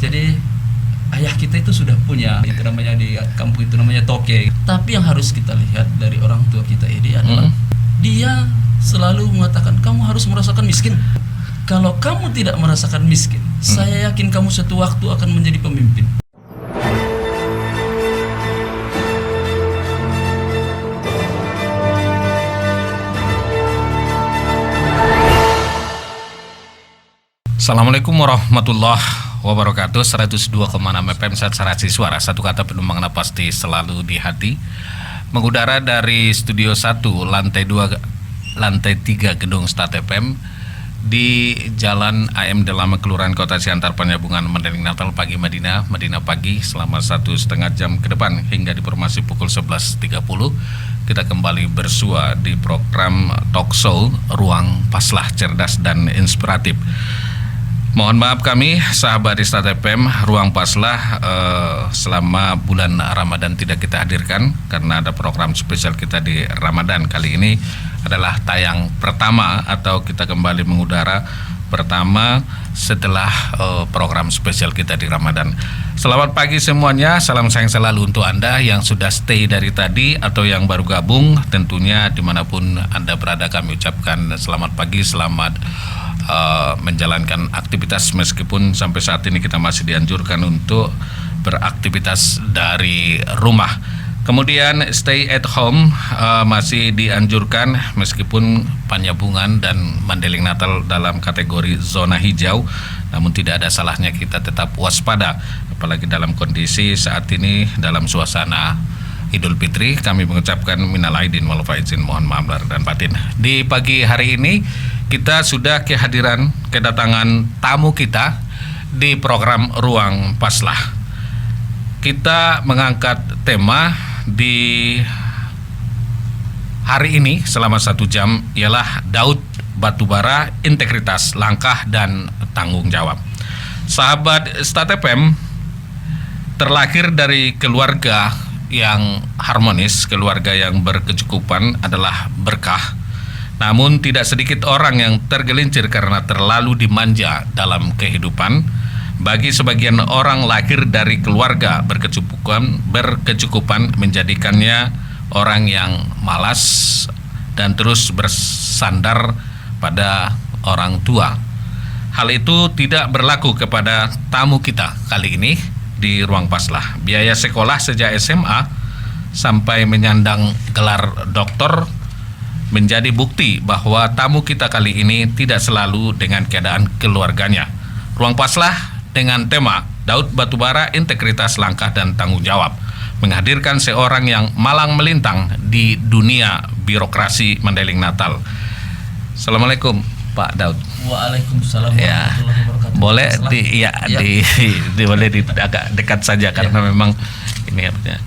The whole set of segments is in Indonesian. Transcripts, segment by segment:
Jadi ayah kita itu sudah punya, itu namanya di kampung itu namanya toke. Tapi yang harus kita lihat dari orang tua kita ini adalah dia selalu mengatakan kamu harus merasakan miskin. Kalau kamu tidak merasakan miskin, saya yakin kamu suatu waktu akan menjadi pemimpin. Assalamualaikum warahmatullahi wabarakatuh. 102,6 FM Satsarasi Suara, satu kata penumpang pasti selalu di hati. Mengudara dari Studio 1 lantai 3 Gedung Start FM di Jalan AM Delama Kelurahan Kota Siantar, Penyambungan Mandailing Natal pagi Madinah pagi selama 1,5 jam ke depan hingga di informasi pukul 11.30. Kita kembali bersua di program talk show Ruang Paslah Cerdas dan Inspiratif. Mohon maaf kami sahabat di Start FM Ruang Paslah selama bulan Ramadan tidak kita hadirkan karena ada program spesial kita di Ramadan. Kali ini adalah tayang pertama atau kita kembali mengudara pertama setelah program spesial kita di Ramadan. Selamat pagi semuanya, salam sayang selalu untuk Anda yang sudah stay dari tadi atau yang baru gabung. Tentunya dimanapun Anda berada kami ucapkan selamat pagi, selamat menjalankan aktivitas meskipun sampai saat ini kita masih dianjurkan untuk beraktivitas dari rumah. Kemudian stay at home masih dianjurkan meskipun Penyambungan dan Mandailing Natal dalam kategori zona hijau, namun tidak ada salahnya kita tetap waspada apalagi dalam kondisi saat ini dalam suasana Idul Fitri. Kami mengucapkan minal aidin wal faizin, mohon maaf lahir dan batin. Di pagi hari ini kita sudah kedatangan tamu kita di program Ruang Paslah. Kita mengangkat tema di hari ini selama 1 jam ialah Daud Batubara, integritas, langkah dan tanggung jawab. Sahabat Start FM, terlahir dari keluarga yang harmonis, keluarga yang berkecukupan adalah berkah. Namun tidak sedikit orang yang tergelincir karena terlalu dimanja dalam kehidupan. Bagi sebagian orang, lahir dari keluarga berkecukupan menjadikannya orang yang malas dan terus bersandar pada orang tua. Hal itu tidak berlaku kepada tamu kita kali ini di Ruang Paslah. Biaya sekolah sejak SMA sampai menyandang gelar doktor menjadi bukti bahwa tamu kita kali ini tidak selalu dengan keadaan keluarganya. Ruang Paslah dengan tema Daud Batubara, integritas, langkah dan tanggung jawab menghadirkan seorang yang malang melintang di dunia birokrasi Mandailing Natal. Assalamualaikum Pak Daud. Waalaikumsalam ya, warahmatullahi wabarakatuh. Boleh boleh agak dekat saja karena memang ini artinya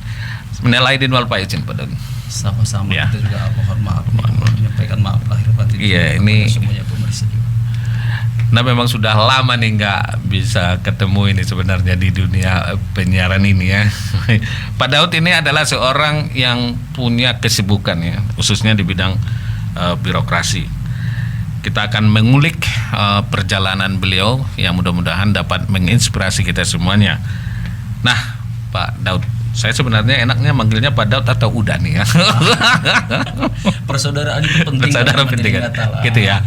minal aidin wal faizin Pak Daud. Sama-sama ya. Kita juga mohon maaf, menyampaikan maaf lahir batin. Iya, ini semuanya pemirsa juga. Nah memang sudah lama nih nggak bisa ketemu ini sebenarnya di dunia penyiaran ini ya. Pak Daud ini adalah seorang yang punya kesibukan ya, khususnya di bidang birokrasi. Kita akan mengulik perjalanan beliau yang mudah-mudahan dapat menginspirasi kita semuanya. Nah Pak Daud, saya sebenarnya enaknya manggilnya Pak Daud atau Uda nih ya. Persaudaraan itu penting. Persaudaraan penting kan? Gitu ya.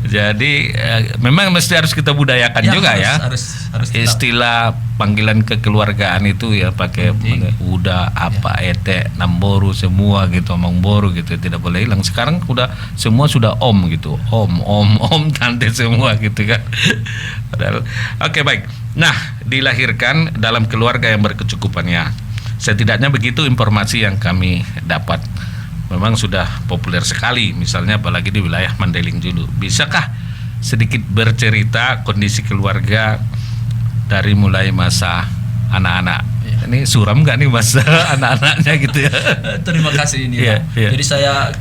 Jadi memang harus kita budayakan ya, juga harus istilah panggilan kekeluargaan itu ya pakai Uda, apa, ete, namboru semua gitu, mangboru gitu, tidak boleh hilang. Sekarang semua sudah om gitu, om tante semua gitu kan. Padahal oke, baik. Nah, dilahirkan dalam keluarga yang berkecukupannya. Setidaknya begitu informasi yang kami dapat. Memang sudah populer sekali, misalnya apalagi di wilayah Mandailing dulu. Bisakah sedikit bercerita kondisi keluarga dari mulai masa anak-anak? Ya. Ini suram nggak nih masa anak-anaknya gitu ya? Terima kasih ini ya. Jadi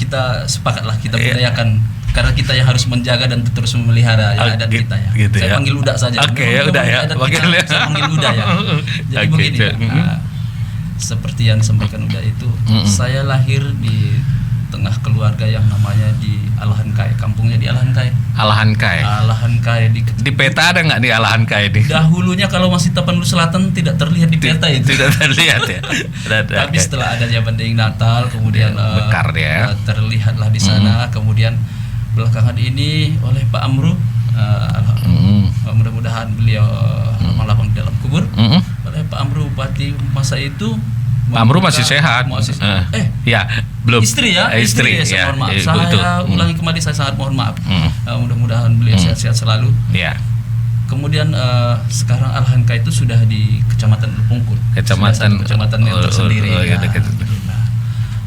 kita sepakatlah kita budayakan. Karena kita yang harus menjaga dan terus memelihara adat kita ya. Gitu saya panggil Uda saja. Oke, ya udah ya. Saya panggil Uda ya. Jadi begini ya. Seperti yang disampaikan Uda itu, saya lahir di tengah keluarga yang namanya di Alahankai, kampungnya di Alahankai. Alahankai. Alahankai Di peta ada nggak di Alahankai ini? dahulunya kalau masih Tapanuli Selatan tidak terlihat di peta itu. Tidak terlihat ya. Tapi setelah ada zaman Dayeng Natal, kemudian Bekar dia. terlihatlah di sana. Kemudian belakangan ini oleh Pak Amru, mudah-mudahan beliau lapang di dalam kubur. Oleh Pak Amru Bupati masa itu. Pak Amru masih sehat. Ya, belum. Istri ya, istri ya, saya mohon maaf. Saya ulangi kembali, saya sangat mohon maaf. Mudah-mudahan beliau sehat-sehat selalu. Ya. Kemudian sekarang Alahankai itu sudah di Kecamatan Lupungkul. Kecamatan yang tersendiri.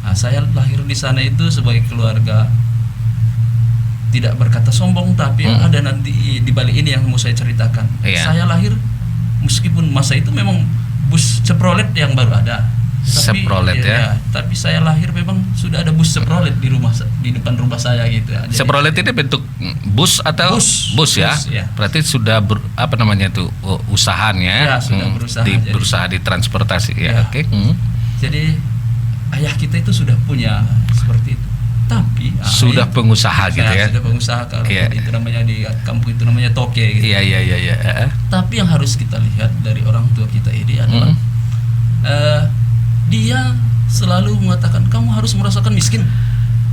Nah, saya lahir di sana itu sebagai keluarga, tidak berkata sombong, tapi ada nanti di balik ini yang mau saya ceritakan. Saya lahir meskipun masa itu memang bus Chevrolet yang baru ada. Tapi, Chevrolet ya. Tapi saya lahir memang sudah ada bus Chevrolet di depan rumah saya gitu. Jadi, Chevrolet ini bentuk bus atau bus ya? Ya. Berarti sudah usahanya. Ya, sudah berusaha. Berusaha di transportasi ya. Oke. Jadi ayah kita itu sudah punya seperti itu. Tapi sudah pengusaha gitu ya. Sudah pengusaha, kalau itu namanya di kampung itu namanya toke gitu. Iya. Tapi yang harus kita lihat dari orang tua kita ini adalah dia selalu mengatakan kamu harus merasakan miskin.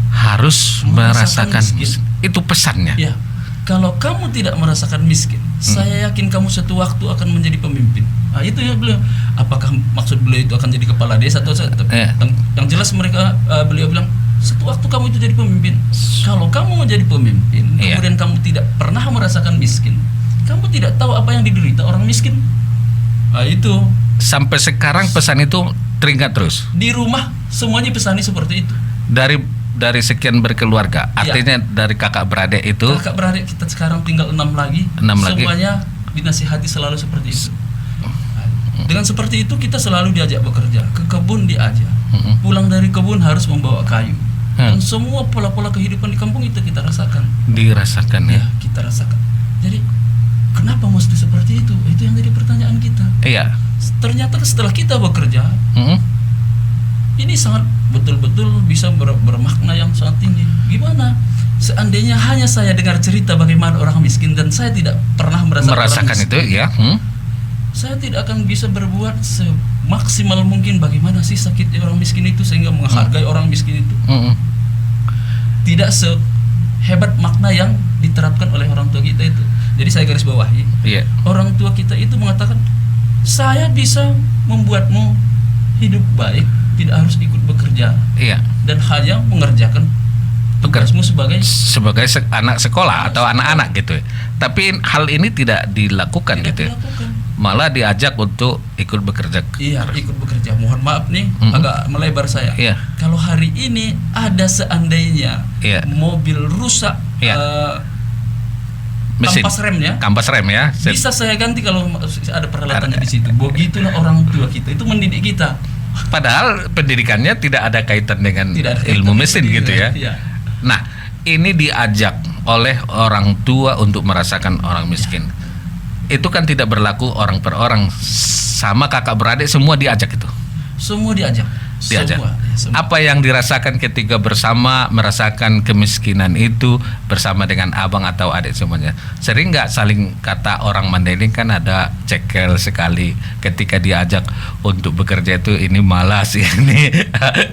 Harus merasakan miskin. Itu pesannya. Ya. Kalau kamu tidak merasakan miskin, saya yakin kamu suatu waktu akan menjadi pemimpin. Nah, itu ya beliau. Apakah maksud beliau itu akan jadi kepala desa atau yang jelas beliau bilang suatu waktu kamu itu jadi pemimpin. Kalau kamu menjadi pemimpin, kemudian kamu tidak pernah merasakan miskin, kamu tidak tahu apa yang diderita orang miskin. Nah, itu. Sampai sekarang pesan itu teringat terus. Di rumah semuanya pesani seperti itu. Dari sekian berkeluarga, artinya dari kakak beradik itu. Kakak beradik kita sekarang tinggal 6 lagi. Semuanya dinasihati selalu seperti itu. Dengan seperti itu kita selalu diajak bekerja, ke kebun diajak. Pulang dari kebun harus membawa kayu. Dan semua pola-pola kehidupan di kampung itu kita rasakan. Dirasakan ya. Kita rasakan. Jadi kenapa mesti seperti itu? Itu yang jadi pertanyaan kita. Iya. Ternyata setelah kita bekerja, ini sangat betul-betul bisa bermakna yang sangat tinggi. Gimana? Seandainya hanya saya dengar cerita bagaimana orang miskin dan saya tidak pernah merasakan itu ya. Saya tidak akan bisa berbuat semaksimal mungkin bagaimana sih sakitnya orang miskin itu sehingga menghargai orang miskin itu. Tidak sehebat makna yang diterapkan oleh orang tua kita itu. Jadi saya garis bawahi. Orang tua kita itu mengatakan, saya bisa membuatmu hidup baik, tidak harus ikut bekerja. Dan hanya mengerjakan tugasmu sebagai anak sekolah atau anak-anak gitu. Tapi hal ini tidak dilakukan gitu. Malah diajak untuk ikut bekerja. Ikut bekerja. Mohon maaf nih, agak melebar saya. Kalau hari ini ada seandainya mobil rusak, mesin, kampas rem ya, bisa saya ganti kalau ada peralatannya di situ. Begitulah orang tua kita itu mendidik kita. Padahal pendidikannya tidak ada kaitan dengan ilmu mesin gitu ya. Nah, ini diajak oleh orang tua untuk merasakan orang miskin. Itu kan tidak berlaku orang per orang, sama kakak beradik semua diajak itu. Semua diajak. Semua. Apa yang dirasakan ketika bersama merasakan kemiskinan itu bersama dengan abang atau adik semuanya? Sering nggak saling kata orang Mandailing kan ada cekel sekali ketika diajak untuk bekerja itu, ini malas ini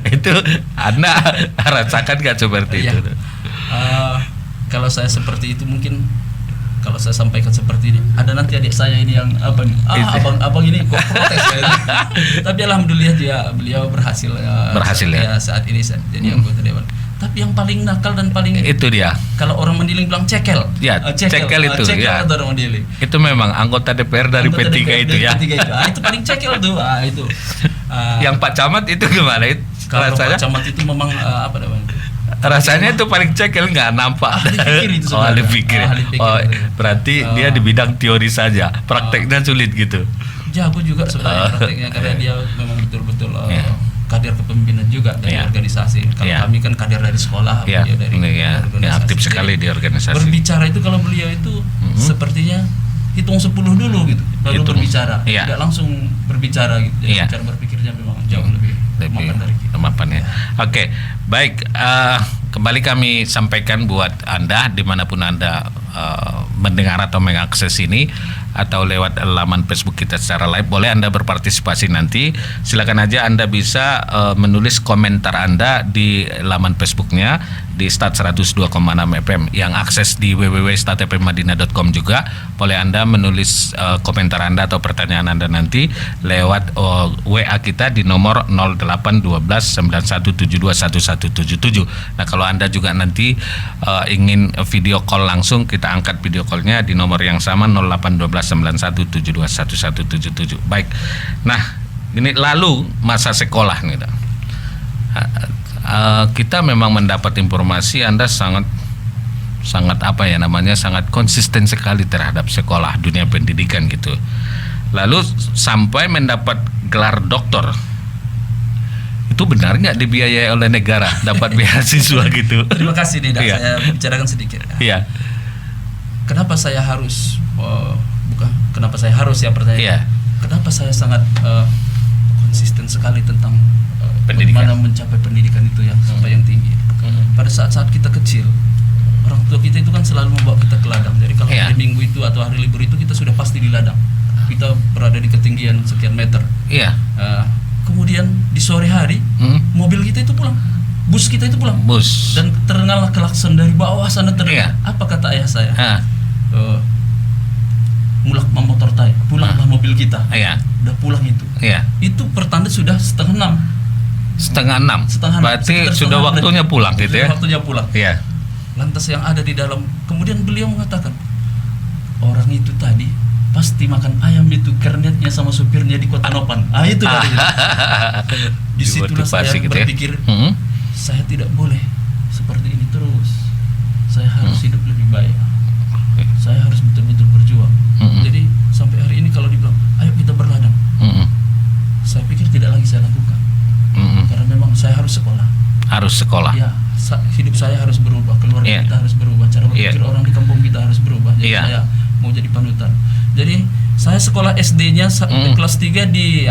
itu anak rasakan nggak seperti itu? Kalau saya seperti itu mungkin. Kalau saya sampaikan seperti ini, ada nanti adik saya ini yang abang ini kok protes ya. Tapi alhamdulillah beliau berhasil ya saat ini jadi anggota dewan. Tapi yang paling nakal dan paling itu dia. Kalau orang Mandailing bilang cekel. Cekel itu ya. Atau orang Mandailing. Itu memang anggota DPR dari P3 itu ya. Itu paling cekel tuh. Itu. Yang Pak Camat itu gimana? Kalau Pak Camat itu memang apa namanya? Rasanya itu paling cekel, nggak nampak. Ahli pikir. Berarti dia di bidang teori saja, prakteknya sulit gitu. Jago juga sebenarnya prakteknya karena dia memang betul-betul kader kepemimpinan juga dari organisasi. Kalau kami kan kader dari sekolah, beliau dari organisasi. Aktif sekali di organisasi. Berbicara itu kalau beliau itu sepertinya hitung 10 dulu gitu, baru berbicara. Tidak langsung berbicara gitu. Jadi cara berpikirnya memang jauh lebih makan dari kita. mapannya. Oke, baik. Kembali kami sampaikan buat Anda dimanapun Anda mendengar atau mengakses ini atau lewat laman Facebook kita secara live, boleh Anda berpartisipasi nanti. Silakan aja Anda bisa menulis komentar Anda di laman Facebooknya di Start 102,6 FM. Yang akses di www.startfmmadinah.com juga boleh Anda menulis komentar Anda atau pertanyaan Anda nanti lewat WA kita di nomor 081291721177. Nah, kalau Anda juga nanti ingin video call langsung, kita angkat video callnya di nomor yang sama 081291721177. Baik. Nah, ini lalu masa sekolah nih. Kita memang mendapat informasi Anda sangat apa ya namanya, sangat konsisten sekali terhadap sekolah dunia pendidikan gitu. Lalu sampai mendapat gelar doktor. Itu benar nggak dibiayai oleh negara dapat beasiswa gitu? Terima kasih nih, Iya. saya bicarakan sedikit. Iya. Kenapa saya harus kenapa saya harus ya pertanyaan? Iya. Kenapa saya sangat konsisten sekali tentang Pendidikan. bagaimana mencapai pendidikan itu yang sampai yang tinggi. Pada saat-saat kita kecil, orang tua kita itu kan selalu membawa kita ke ladang. Jadi kalau Iya. hari Minggu itu atau hari libur itu kita sudah pasti di ladang. Kita berada di ketinggian sekian meter. Iya. Kemudian di sore hari mobil kita itu pulang, bus kita itu pulang, Bus. dan terdengarlah klakson dari bawah sana terdengar. Iya. Apa kata ayah saya? Ah, Mulak motor tay, pulanglah mobil kita. iya. Udah pulang itu. Iya. Itu pertanda sudah setengah 6. Setengah 6. Berarti Sekitar sudah setengah waktunya enam. pulang gitu ya. Sudah waktunya pulang. Iya. Lantas yang ada di dalam, kemudian beliau mengatakan, orang itu tadi pasti makan ayam itu kernetnya sama supirnya di Kota Nopan. Itu katanya. Disitulah saya Dimotivasi gitu ya. berpikir, Mm-mm. saya tidak boleh seperti ini terus. Saya harus hidup lebih baik. Saya harus betul-betul berjuang. Jadi sampai hari ini kalau dibilang, ayo kita berladang, Mm-mm. saya pikir tidak lagi saya lakukan. Mm-mm. Karena memang saya harus sekolah. Harus sekolah. Ya, hidup saya harus berubah, keluarga Iya. kita harus berubah, cara berpikir orang di kampung kita harus berubah. Jadi Iya. saya mau jadi panutan. Jadi saya sekolah SD-nya sampai kelas 3 di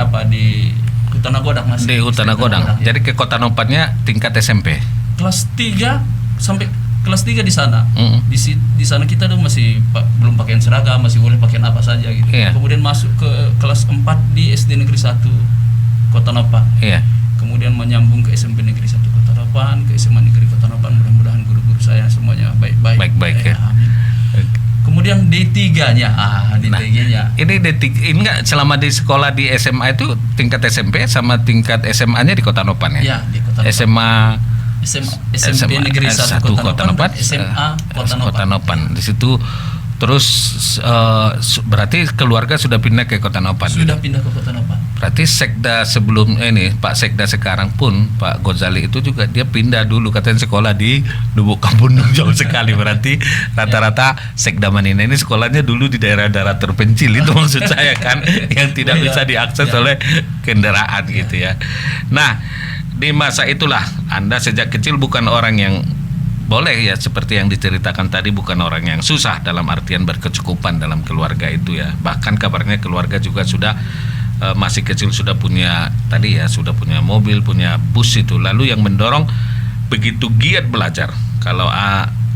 Utana Godang, Mas. Di Utana Godang. Ya. Jadi ke Kota Nopannya tingkat SMP. Kelas 3 sampai kelas 3 di sana. Mm-mm. Di sana kita tuh masih belum pakaian seragam, masih boleh pakaian apa saja gitu. Iya. Kemudian masuk ke kelas 4 di SD Negeri 1 Kota Nopan. Iya. Kemudian menyambung ke SMP Negeri 1 Kota Nopan, ke SMA Negeri Kota Nopan. Mudah-mudahan guru-guru saya semuanya baik-baik. Baik-baik ya. Amin. Kemudian D3-nya, D3-nya. Ini ini enggak selama di sekolah di SMA itu tingkat SMP sama tingkat SMA-nya di Kota Nopan ya? Ya, di Kota Nopan. SMP Negeri 1 Kota Nopan, SMA Kota Nopan. Di situ terus berarti keluarga sudah pindah ke Kota Nopan. Sudah pindah ke Kota Nopan. Berarti Sekda sebelum ini Pak Sekda sekarang pun Pak Gozali itu juga dia pindah dulu katanya sekolah di Lubuk Kampundung jauh sekali. Berarti rata-rata Sekda Manina ini sekolahnya dulu di daerah-daerah terpencil itu maksud saya kan, yang tidak bisa diakses oleh kendaraan gitu ya. Nah, di masa itulah Anda sejak kecil bukan orang yang boleh ya seperti yang diceritakan tadi, bukan orang yang susah dalam artian berkecukupan dalam keluarga itu ya. Bahkan kabarnya keluarga juga sudah masih kecil sudah punya tadi ya, sudah punya mobil, punya bus itu. Lalu yang mendorong begitu giat belajar. Kalau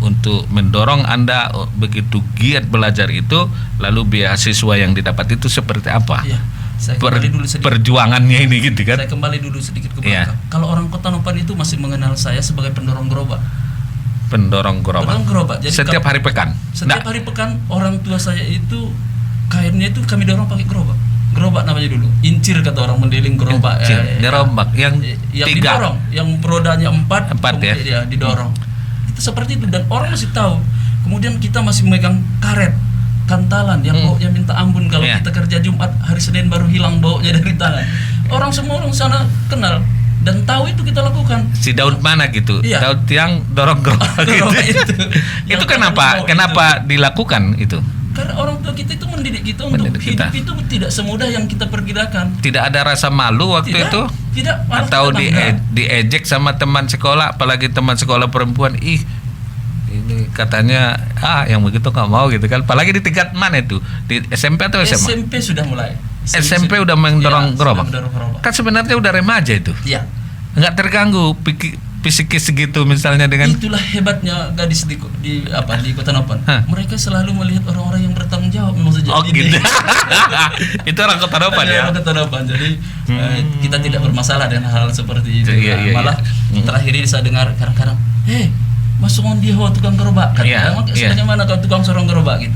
untuk mendorong Anda begitu giat belajar itu, lalu beasiswa yang didapat itu seperti apa? Ya, saya kembali dulu sedikit. Perjuangannya ini gitu kan? Saya kembali dulu sedikit ke Iya. belakang. Kalau orang Kota Nopan itu masih mengenal saya sebagai pendorong gerobak. Pendorong gerobak. Jadi setiap hari pekan. Setiap hari pekan orang tua saya itu kainnya itu kami dorong pakai gerobak. Gerobak namanya dulu. Incir kata orang Mendeling, gerobak. Gerobak yang tiga. Didorong, yang rodanya 4 ya. Ya, didorong. Itu seperti itu dan orang masih tahu. Kemudian kita masih memegang karet kantalan yang baunya minta ampun kalau Iya. kita kerja Jumat, hari Senin baru hilang baunya dari tangan. Orang semua orang sana kenal dan tahu itu kita lakukan. Si Daud mana gitu? Iya. Daud yang dorong gerobak gitu. Gerobak itu. Itu Yang kenapa? tangan bau Kenapa dilakukan itu? Karena orang tua kita itu mendidik kita untuk Mendidik hidup kita. itu tidak semudah yang kita perkirakan. Tidak ada rasa malu waktu Tidak, itu? tidak. Malah Atau kita bangga. diejek sama teman sekolah, apalagi teman sekolah perempuan, ih ini katanya yang begitu nggak mau gitu kan? Apalagi di tingkat mana itu? Di SMP atau SMA? SMP sudah mulai. SMP udah mendorong Ya, gerobak. sudah mendorong gerobak. Kan sebenarnya udah remaja itu. Iya. nggak terganggu psikis segitu misalnya dengan itulah hebatnya gadis di Kota Nopan. Mereka selalu melihat orang-orang yang bertanggung jawab memang sejak dini. gitu. Itu orang Kota Nopan ya. Orang Kota Nopan. Jadi kita tidak bermasalah dengan hal seperti itu. Iya. Malah terakhir ini saya dengar kadang-kadang, masuk on dia tukang gerobak. Sebenarnya mana kau tukang sorong gerobak gitu.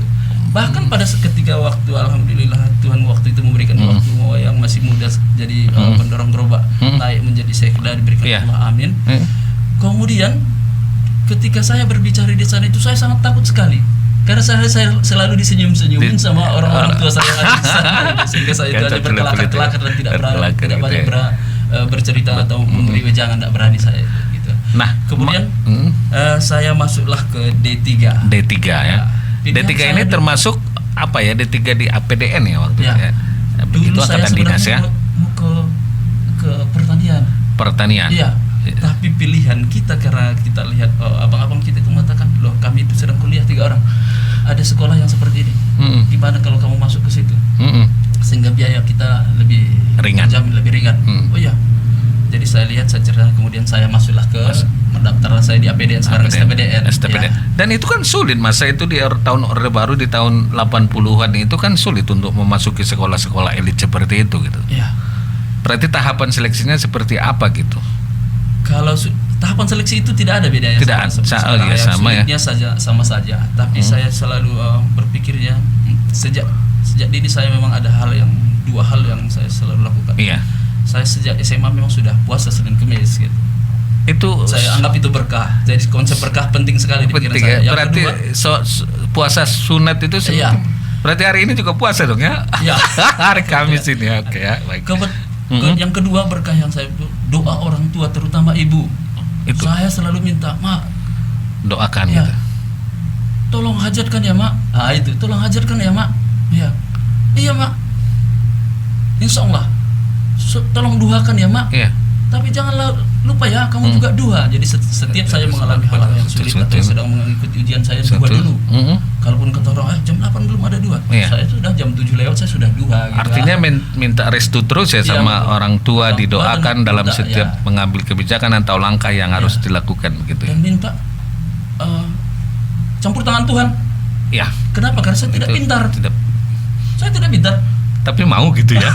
Bahkan pada ketika waktu alhamdulillah Tuhan waktu itu memberikan waktu yang masih muda jadi pendorong gerobak naik menjadi sekda diberikan Allah amin. Kemudian ketika saya berbicara di sana itu saya sangat takut sekali karena saya selalu disenyum-senyumin sama orang-orang tua saya di sana sehingga saya itu ada berkelakar-kelakar dan tidak banyak bercerita atau memberi wejangan, tidak berani saya gitu. Nah kemudian saya masuklah ke D3 ya. D3 ini termasuk apa ya? D3 di APDN ya waktu itu ya. Dulu itu saya angkatan dinas ya. Mau ke pertanian. Iya. Tapi pilihan kita karena kita lihat abang-abang kita itu mengatakan, loh kami itu sedang kuliah 3 orang. Ada sekolah yang seperti ini. Gimana kalau kamu masuk ke situ? Sehingga biaya kita lebih ringan. Lebih ringan. Oh iya. Jadi saya lihat, saya cerita, kemudian saya masuklah ke mendaftar saya di APDN sekarang STPDN. Ya. Dan itu kan sulit masa itu di tahun Orde Baru di tahun 80-an itu kan sulit untuk memasuki sekolah-sekolah elit seperti itu gitu. Iya. Berarti tahapan seleksinya seperti apa gitu? Kalau tahapan seleksi itu tidak ada bedanya. Tidak sama ya. Sama saja. Tapi saya selalu berpikirnya sejak dini saya memang ada dua hal yang saya selalu lakukan. Iya. Saya sejak SMA memang sudah puasa Senin Kemis gitu. Itu saya anggap itu berkah. Jadi konsep berkah penting sekali di pikiran saya. Yang berarti puasa sunat itu berarti hari ini juga puasa dong ya? Iya. Hari Kamis ini oke ya. Baik. Yang kedua berkah yang saya doa orang tua terutama ibu. Itu. Saya selalu minta, Mak, doakan ya, gitu. Tolong hajatkan ya, Mak. Itu tolong hajatkan ya, Mak. Iya, Mak. Insya Allah. Tolong duakan ya, Mak. Iya. Tapi janganlah lupa ya, kamu juga dua. Jadi setiap saya mengalami hal yang sulit atau sedang mengikuti ujian saya dua dulu. Kalaupun kata orang jam 8 belum ada dua, saya sudah jam 7 lewat saya sudah dua. Gitu. Artinya minta restu terus ya sama orang tua, didoakan dalam setiap mengambil kebijakan atau langkah yang harus dilakukan begitu. Dan minta campur tangan Tuhan. Ya. Kenapa? Karena saya tidak pintar. Saya tidak pintar. Tapi mau gitu ya.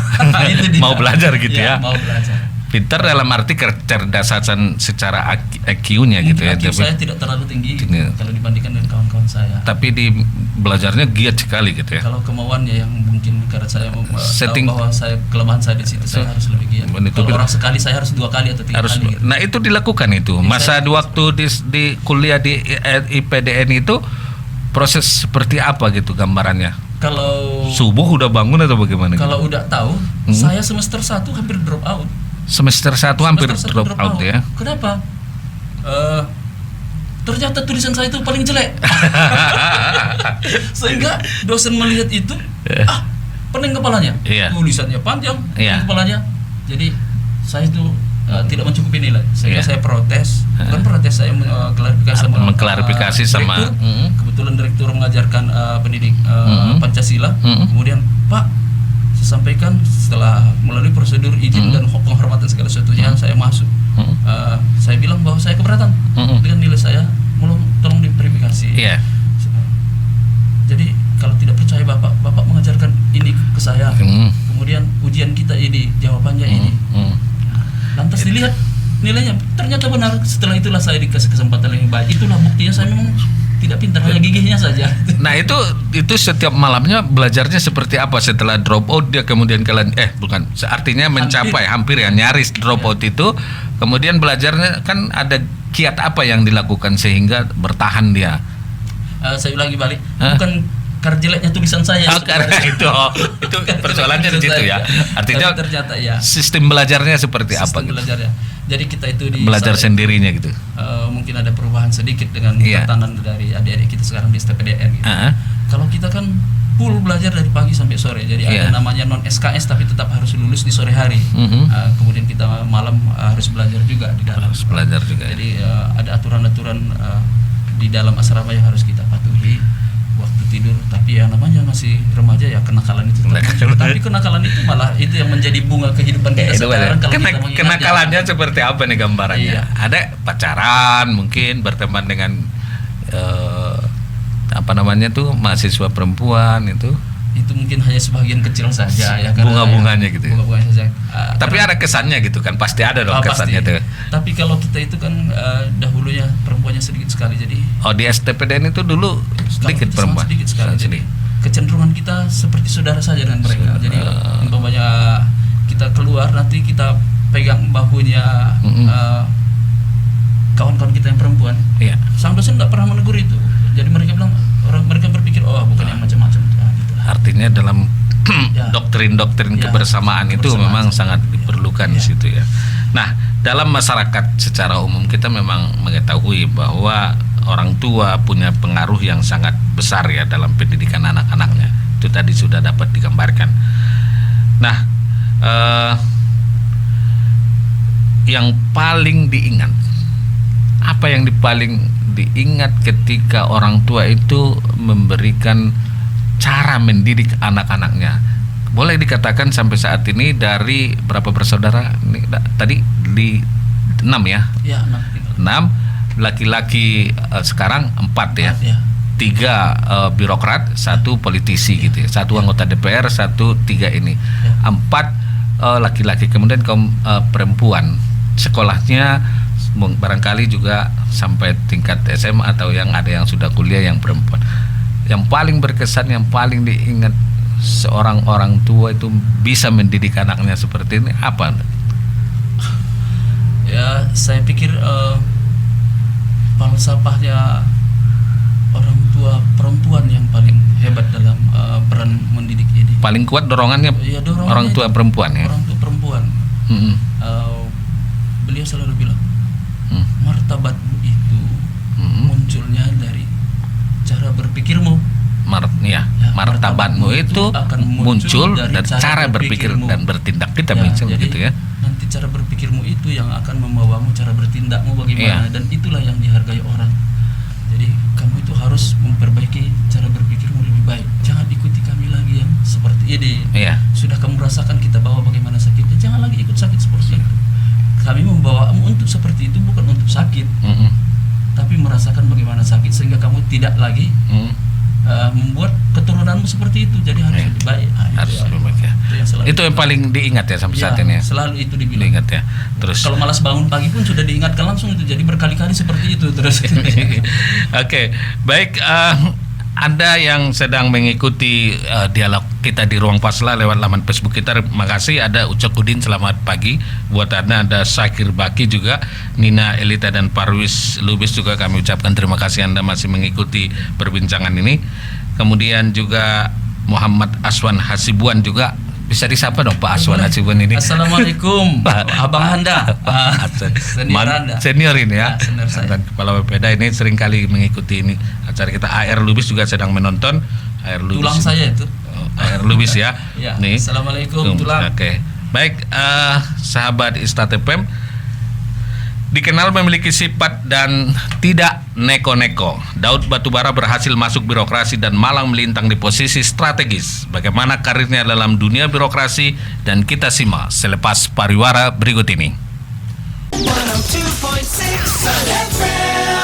Mau belajar gitu ya. Mau belajar. Pintar dalam arti kecerdasan secara IQ-nya gitu ya. Tapi saya tidak terlalu tinggi kalau dibandingkan dengan kawan-kawan saya. Tapi di belajarnya giat sekali gitu ya. Kalau kemauannya yang mungkin karena saya tahu bahwa kelemahan saya di situ, saya harus lebih giat. Kalau orang sekali saya harus 2 kali atau 3 kali. Gitu. Nah itu dilakukan itu. Masa waktu di kuliah di IPDN itu proses seperti apa gitu gambarannya? Kalau subuh udah bangun atau bagaimana? Kalau udah tahu, saya semester 1 hampir drop out. Semester 1 hampir drop out ya. Kenapa? Ternyata tulisan saya itu paling jelek. Sehingga dosen melihat itu, pening kepalanya. Tulisannya panjang, pening kepalanya. Jadi saya itu tidak mencukupi nilai. Sehingga saya protes. Bukan protes, saya mengklarifikasi sama direktur. Kebetulan direktur mengajarkan pendidik Pancasila. Kemudian, Pak, saya sampaikan setelah melalui prosedur izin dan penghormatan segala sesuatunya saya masuk. Saya bilang bahwa saya keberatan dengan nilai saya, tolong diverifikasi. Jadi kalau tidak percaya Bapak mengajarkan ini ke saya, kemudian ujian kita ini jawabannya ini, lantas dilihat nilainya ternyata benar. Setelah itulah saya dikasih kesempatan yang baik. Itulah buktinya saya memang tidak pintar, hanya gigihnya saja. Nah itu setiap malamnya belajarnya seperti apa setelah drop out dia kemudian artinya mencapai hampir ya nyaris drop out itu, kemudian belajarnya kan ada kiat apa yang dilakukan sehingga bertahan dia? Saya ulangi balik, bukan karena jeleknya tulisan saya. Karena itu persoalannya di situ ya. Artinya ternyata sistem belajarnya seperti apa? Gitu? Belajarnya. Jadi kita itu belajar sendirinya gitu. Mungkin ada perubahan sedikit dengan tekanan dari adik-adik kita sekarang di STPDN. Gitu. Kalau kita kan full belajar dari pagi sampai sore. Jadi ada namanya non SKS tapi tetap harus lulus di sore hari. Kemudian kita malam harus belajar juga di dalam. Harus belajar juga. Jadi ada aturan-aturan di dalam asrama yang harus kita patuhi. Waktu tidur, tapi ya namanya masih remaja ya kenakalan itu tetap muncul. Tapi kenakalan itu malah itu yang menjadi bunga kehidupan kita sekarang. Kalau kita mengingat Kenakalannya seperti apa nih gambarannya? Iya. Ada pacaran, mungkin berteman dengan mahasiswa perempuan itu mungkin hanya sebagian kecil saja ya, bunga-bunganya gitu ya. Bunga-bunganya saja. Tapi ada kesannya gitu kan, pasti ada dong kesannya pasti. tuh. Tapi kalau kita itu kan dahulunya perempuannya sedikit sekali, jadi di STPDN itu dulu sedikit kita perempuan. sedikit sekali. Jadi kecenderungan kita seperti saudara saja dengan mereka. Jadi umpamanya kita keluar nanti kita pegang bahunya kawan-kawan kita yang perempuan. Iya. Sang dosen tidak pernah menegur itu. Jadi mereka bilang, mereka berpikir bukan yang macam-macam. Gitu. Artinya dalam Ya. doktrin-doktrin Ya, kebersamaan itu memang sangat diperlukan di situ ya. Nah, dalam masyarakat secara umum kita memang mengetahui bahwa orang tua punya pengaruh yang sangat besar ya dalam pendidikan anak-anaknya. Itu tadi sudah dapat digambarkan. Nah, yang paling diingat, apa yang paling diingat ketika orang tua itu memberikan cara mendidik anak-anaknya? Boleh dikatakan sampai saat ini dari berapa bersaudara? Tadi di 6 ya? Ya, 6 laki-laki, sekarang 4 ya. 3 birokrat, 1 politisi gitu ya. 1 anggota DPR, 1 3 ini. 4 laki-laki. Kemudian kaum perempuan. Sekolahnya barangkali juga sampai tingkat SMA atau yang ada yang sudah kuliah yang perempuan. Yang paling berkesan, yang paling diingat seorang orang tua itu bisa mendidik anaknya seperti ini apa? Ya, saya pikir falsafahnya orang tua perempuan yang paling hebat dalam peran mendidik ini. Paling kuat dorongannya, Ya, dorongannya orang tua itu, perempuan ya. Orang tua perempuan. Beliau selalu bilang, martabatmu itu munculnya dari cara berpikirmu. Martabatmu itu akan muncul dari cara berpikir dan bertindak kita jadi gitu ya. Nanti cara berpikirmu itu yang akan membawamu cara bertindakmu bagaimana, dan itulah yang dihargai orang. Jadi kamu itu harus memperbaiki cara berpikirmu lebih baik. Jangan ikuti kami lagi yang seperti ini. Sudah kamu rasakan kita bawa bagaimana sakitnya, jangan lagi ikut sakit seperti itu. Kami membawamu untuk seperti itu, bukan untuk sakit, tapi merasakan bagaimana sakit sehingga kamu tidak lagi membuat keturunanmu seperti itu. Jadi harus lebih baik. Harus lebih baik ya. Itu yang paling diingat ya sampai saat ini ya. Selalu itu dibilang. Diingat ya. Terus kalau malas bangun pagi pun sudah diingatkan langsung itu. Jadi berkali-kali seperti itu terus. Oke, baik. Anda yang sedang mengikuti dialog kita di Ruang Pasla lewat laman Facebook kita, terima kasih. Ada Ucok Udin, selamat pagi buat Anda. Ada Syakir Baki juga, Nina Elita dan Parwis Lubis juga kami ucapkan terima kasih Anda masih mengikuti perbincangan ini. Kemudian juga Muhammad Aswan Hasibuan juga. Bisa disapa dong Pak Aswan Hasibuan ini. Assalamualaikum Abang Anda. Senior ini ya. Senior saya. Dan Kepala Bapeda ini sering kali mengikuti ini acara kita. AR Lubis juga sedang menonton. AR Lubis. Tulang saya itu. AR Lubis ya. Ya. Nih. Assalamualaikum tulang. Oke. Baik, sahabat Istat FM, dikenal memiliki sifat dan tidak neko-neko. Daud Batubara berhasil masuk birokrasi dan malang melintang di posisi strategis. Bagaimana karirnya dalam dunia birokrasi, dan kita simak selepas pariwara berikut ini. 102.6 FM.